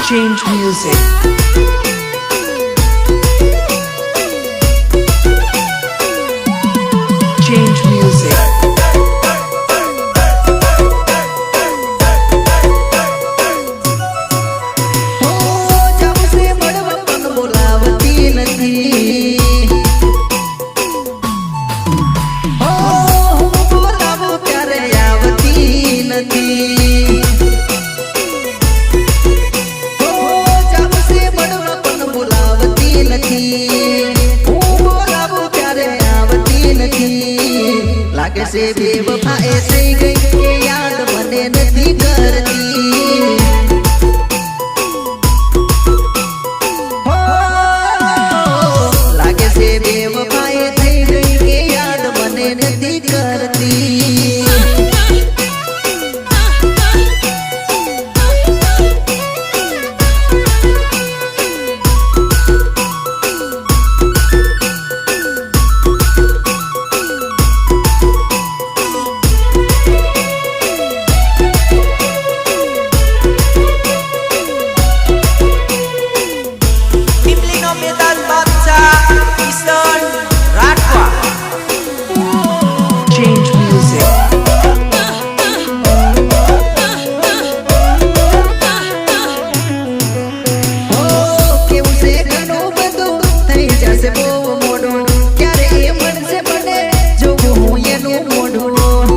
Change music. Change music. लागे से बेवफाए થઈ ગઈ કે યાદ મને નથી કરતી લાગે છે બેવફાએ થઈ ગઈ કે યાદ મને નથી કરતી Change music. કેવું છે ઘણું બધું થઈ જશે બહુ મોડું ક્યારે એ મળશે મને જોવું હું એનું મોઢું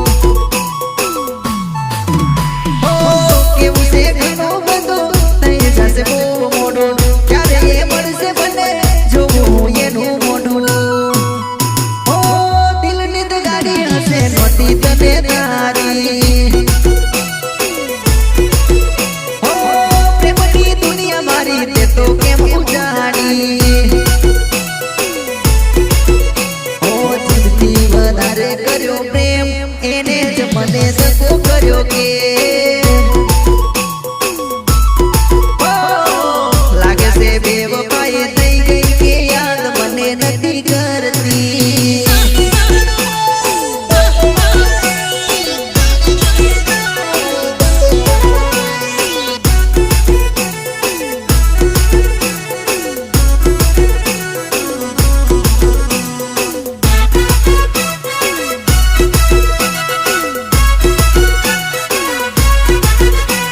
કેવું છે ઘણું બધું થઈ જશે બહુ મોડું ક્યારે એ મળશે મને જોવું હું એનું મોઢું દિલની તો ગાડી હશે નહોતી તને તારી પ્રેમની દુનિયા મારી તે તો કેમ ઉજાડી જીવથી વધારે કર્યો પ્રેમ એને જ મને સકો કર્યો કે લાગે છે બેવફાએ થઈ ગઈ કે યાદ મને નથી કરતી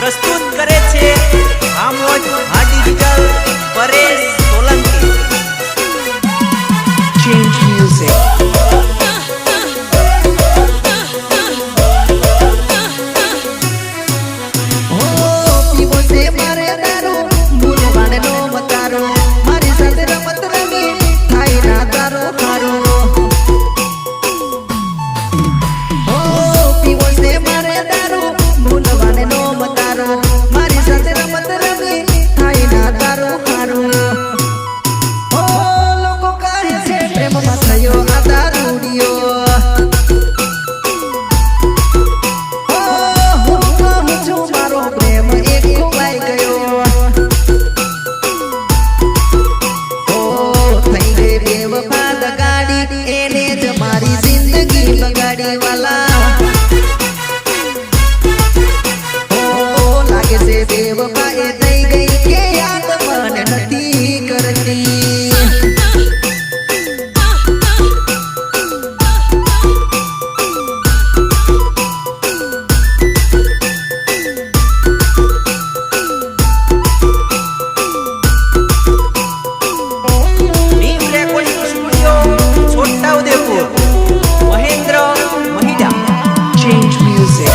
પ્રસ્તુત કરે છે આમોદ હા digital Paresh Solanki. Change music. પીવો છે મારે દારૂ ભૂલવાને નો મતારો મારી સાથે રમત રમી થાય ના તારો ખારો પીવો છે મારે દારૂ ભૂલવાને નો મતારો મારી સાથે રમત રમી થાય ના તારો ખારો લોકો કહે છે પ્રેમમાં થયો આ દારૂડિયો હું કહું છું મારો પ્રેમ એક ખોવાઈ ગયો થઈ ગઈ બેવફા દગાડી એને જ મારી જિંદગી બગાડી વાલા લાગે છે બેવફાએ થઈ ગઈ કે યાદ મને નથી કરતી Neem recording studio Chhotaudepur. Mahendra Mahida. Change music.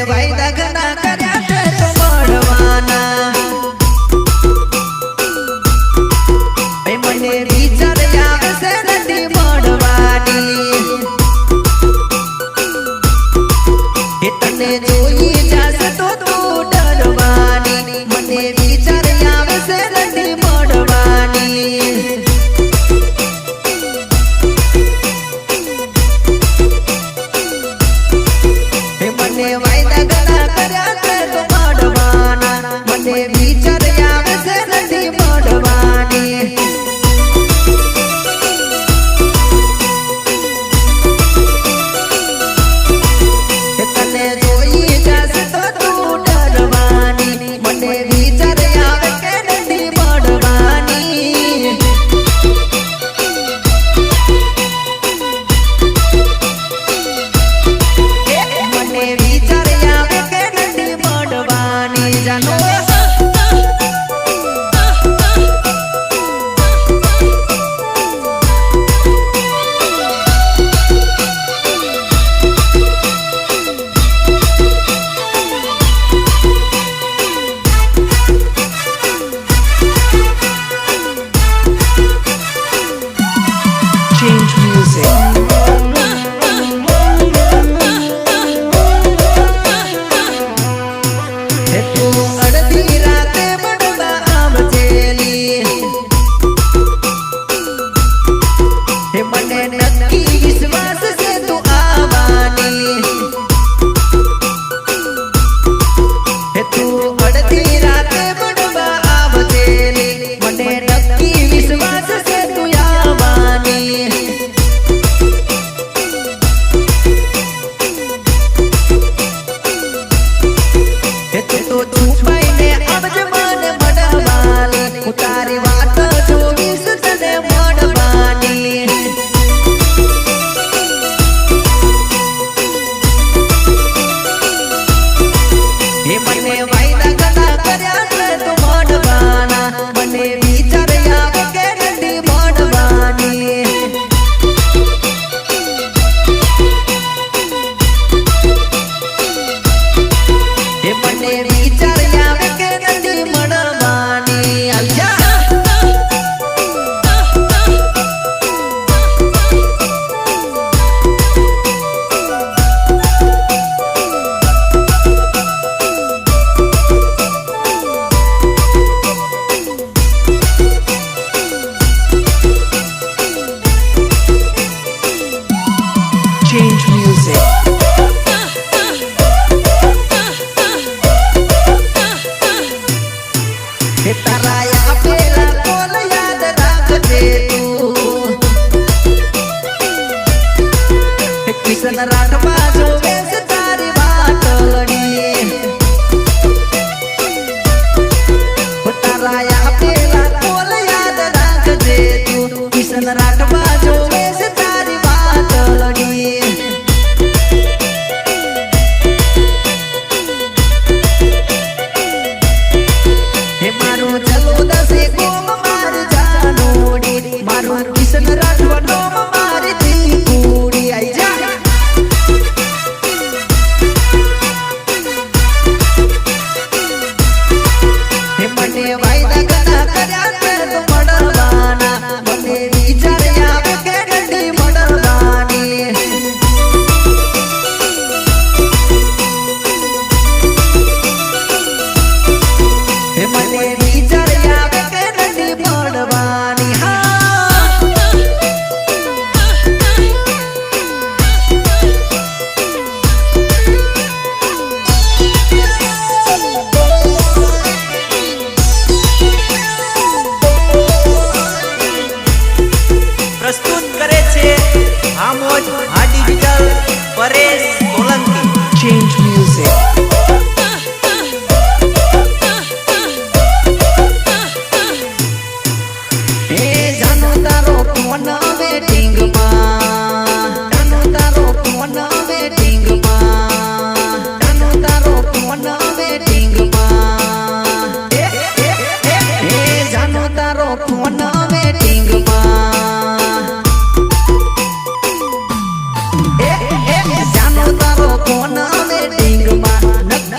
વાયદા ઘણા કર્યા છે તો મળવાના મને વિચાર આવે છે નથી મળવાની એ તને જોઈ જશે તો તું ડરવાની મને વિચાર આવે છે નથી મળવાની મને વાયદા ઘણા કર્યા છે તો મળવાના મને વિચાર આવે છે નથી મળવાની તને જોઈ જશે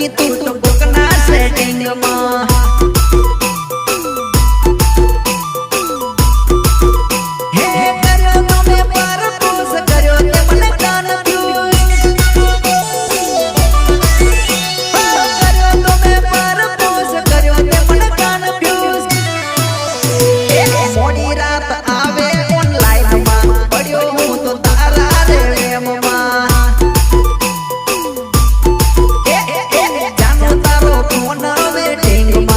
કીધું તો કોકના સેટિંગમાં હે કર્યો તમે પરપોઝ કર્યો તે મને કન્ફ્યુઝ કર્યો તમે પરપોઝ કર્યો તે મને કન્ફ્યુઝ મોડી રાત આવે ઓનલાઈનમાં પડ્યો હું તો તારા રે વેમમાં જાનો તારો ફોન વેટિંગમાં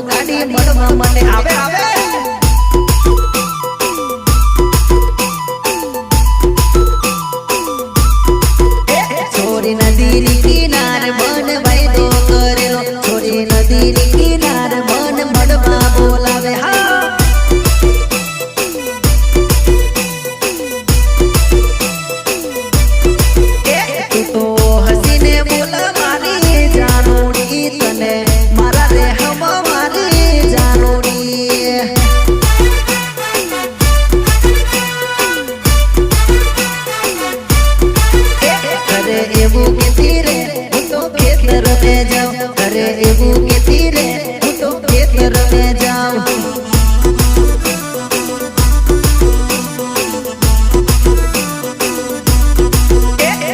ગાડી મળવા મને આવે આવે છોરી નદી કિનારે મન વાયદો કરેલો છોરી નદી કિનારે મન મળવા બોલાવે હા તું તો હસીને બોલ મારી જાનુડી તને મારા રે હમ મારી જાનુડી કરે એવું કેતી રે હું તો ખેતર મે જાઉં કરે એવું કેતી રે હું તો ખેતર મે જાઉં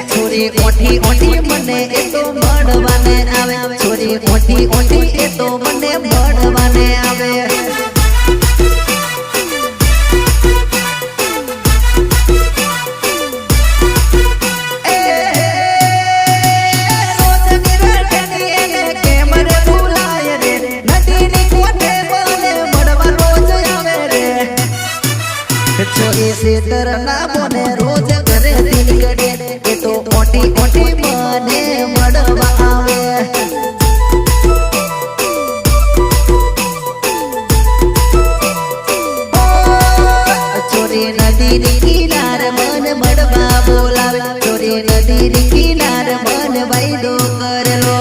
છોરી ઓઠી ઓઠી મને એ તો મળવાને આવે છોરી ઓઠી ઓઠી એ તો મને મળવાને આવે છોરી સેતર ના બોને રોજ ઘરે થી નીકળે એ તો ઓટી ઓટી મને મળવા આવે છોરી નદી કિનાર મન મળવા બોલાવે છોરી નદી કિનાર મન વાયદો કરેલો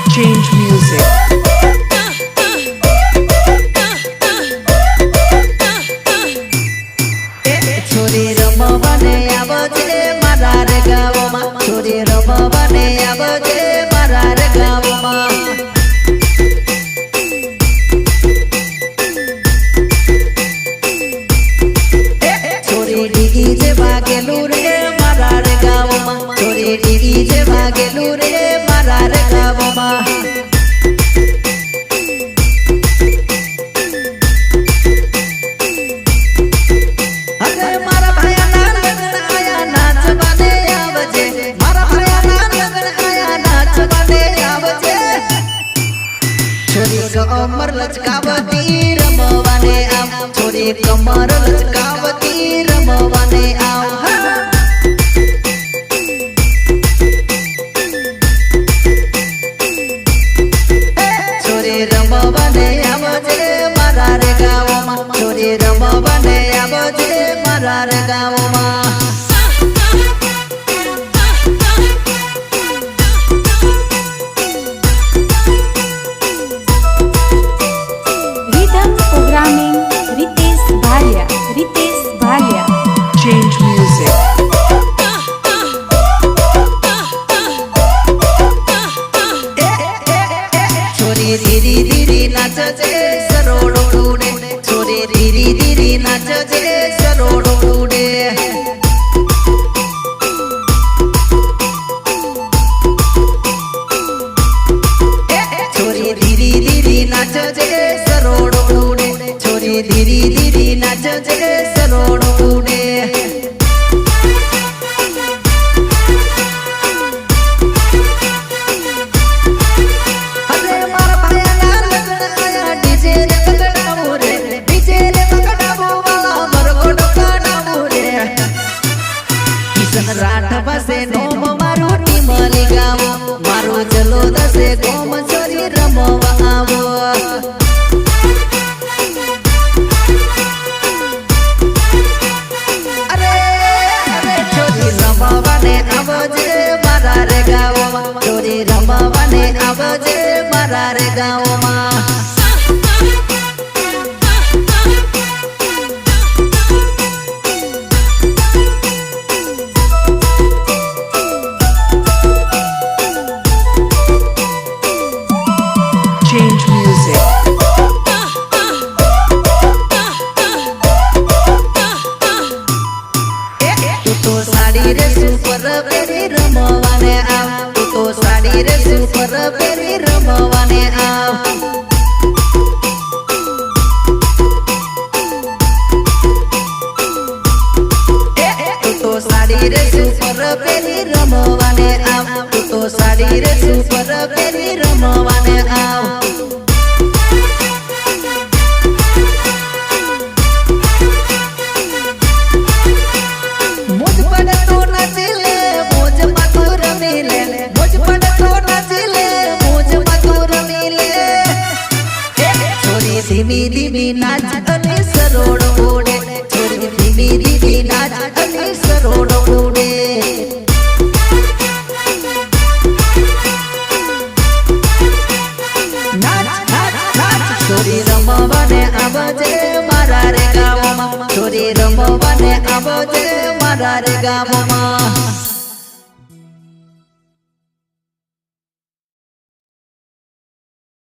Change music. છોરી રમવાને આવજે મારા રે ગામમાં છોરી રમવાને આવજે મારા રે ગામમાં છોરી ડીગી જે વાગેલું રે મારા રે ગામમાં છોરી ડીગી જે વાગેલું રે મારા રે ગામમાં કમર લચકાવતી રમવાને આવ છોરી કમર લચકાવતી રમવાને આવ છોરી રમવાને આવજે મારા રે ગામમાં છોરી રમવાને આવજે મારા રે ગામમાં Programming Ritesh Bhalia. Change music. છોરી ધીરી ધીરી નાચજે સરોડો ઉડે છોરી ધીરી ધીરી નાચજે સરોડો ઉડે છોરી ધીરી ધીરી નાચજે સરોડો ઉડે છોરી ધીરી ધીરી નાચજે સરોડો ઉડે રાઠ પાસે નોમ મારું ટીમલી ગાવો મારો ચલો દસે ગોમ છોરી રમવા આવો અરે અરે છોરી રમવાને આવજે મારા રે ગાવમાં છોરી રમવાને આવજે મારા રે ગાવમાં Change music. તું તો સાડી સાડી રે સુપર પેરી રમવાને આવ તું તો સાડી રે સુપર પેરી રમવાને આવ તું તો સાડી રે સુપર પેરી રમવાને આવ તું તો સાડી રે સુપર પેરી રમવાને આવ ધીમી ધીમી નાચ અને સરોડ ઉડે છોરી ધીમી ધીમી નાચ અને સરોડ ઉડે નાચ નાચ નાચ છોરી રમવાને આવજે મારા રે ગામમાં છોરી રમવાને આવજે મારા રે ગામમાં